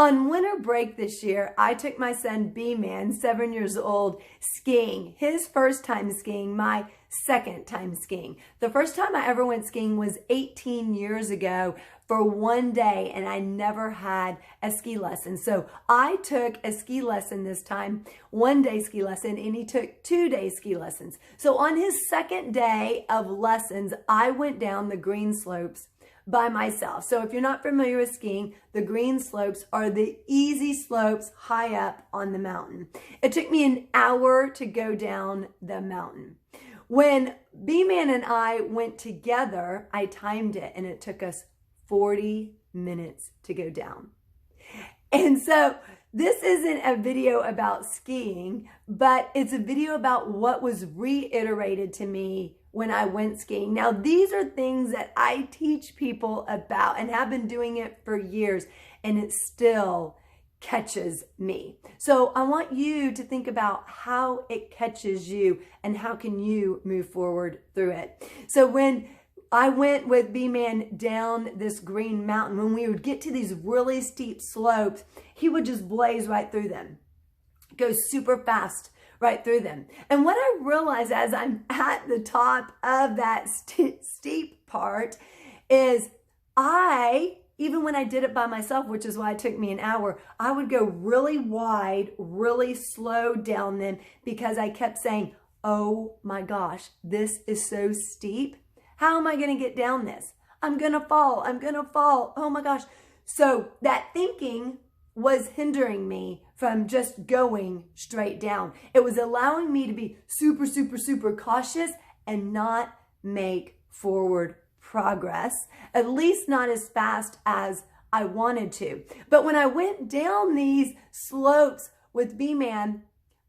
On winter break this year, I took my son B-Man, 7 years old, skiing. His first time skiing, my second time skiing. The first time I ever went skiing was 18 years ago for one day, and I never had a ski lesson. So I took a ski lesson this time, 1 day ski lesson, and he took 2 day ski lessons. So on his second day of lessons, I went down the green slopes by myself. So if you're not familiar with skiing, the green slopes are the easy slopes high up on the mountain. It took me an hour to go down the mountain. When B-Man and I went together, I timed it and it took us 40 minutes to go down. And so this isn't a video about skiing, but it's a video about what was reiterated to me when I went skiing. Now, these are things that I teach people about and have been doing it for years, and it still catches me. So I want you to think about how it catches you and how can you move forward through it. So when I went with B-Man down this green mountain, when we would get to these really steep slopes, he would just blaze right through them, go super fast right through them. And what I realized as I'm at the top of that steep part is even when I did it by myself, which is why it took me an hour, I would go really wide, really slow down them because I kept saying, oh my gosh, this is so steep. How am I going to get down this? I'm going to fall. I'm going to fall. Oh my gosh. So that thinking was hindering me from just going straight down. It was allowing me to be super, super, super cautious and not make forward progress, at least not as fast as I wanted to. But when I went down these slopes with B-Man,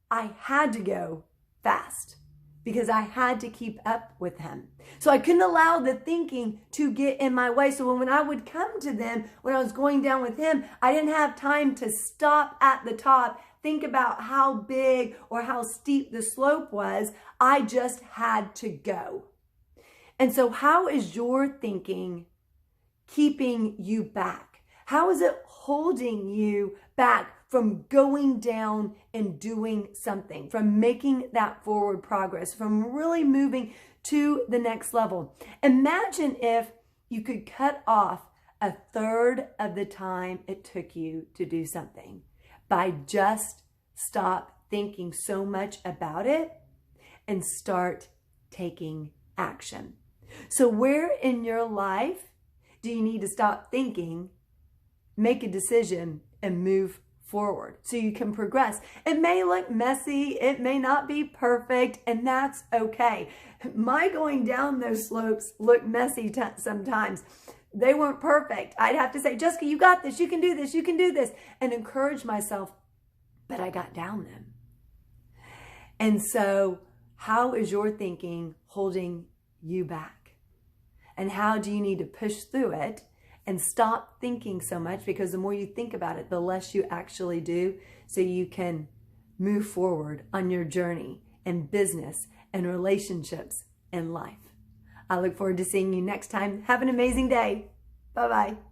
I had to go fast because I had to keep up with him. So I couldn't allow the thinking to get in my way. So when I would come to them, when I was going down with him, I didn't have time to stop at the top, think about how big or how steep the slope was. I just had to go. And so how is your thinking keeping you back? How is it holding you back from going down and doing something, from making that forward progress, from really moving to the next level? Imagine if you could cut off 1/3 of the time it took you to do something by just stop thinking so much about it and start taking action. So where in your life do you need to stop thinking, make a decision, and move forward so you can progress? It may look messy, it may not be perfect, and that's okay. My going down those slopes looked messy sometimes. They weren't perfect. I'd have to say, Jessica, you got this, you can do this, you can do this, and encourage myself, but I got down them. And so how is your thinking holding you back? And how do you need to push through it and stop thinking so much? Because the more you think about it, the less you actually do, so you can move forward on your journey in business and relationships and life. I look forward to seeing you next time. Have an amazing day. Bye-bye.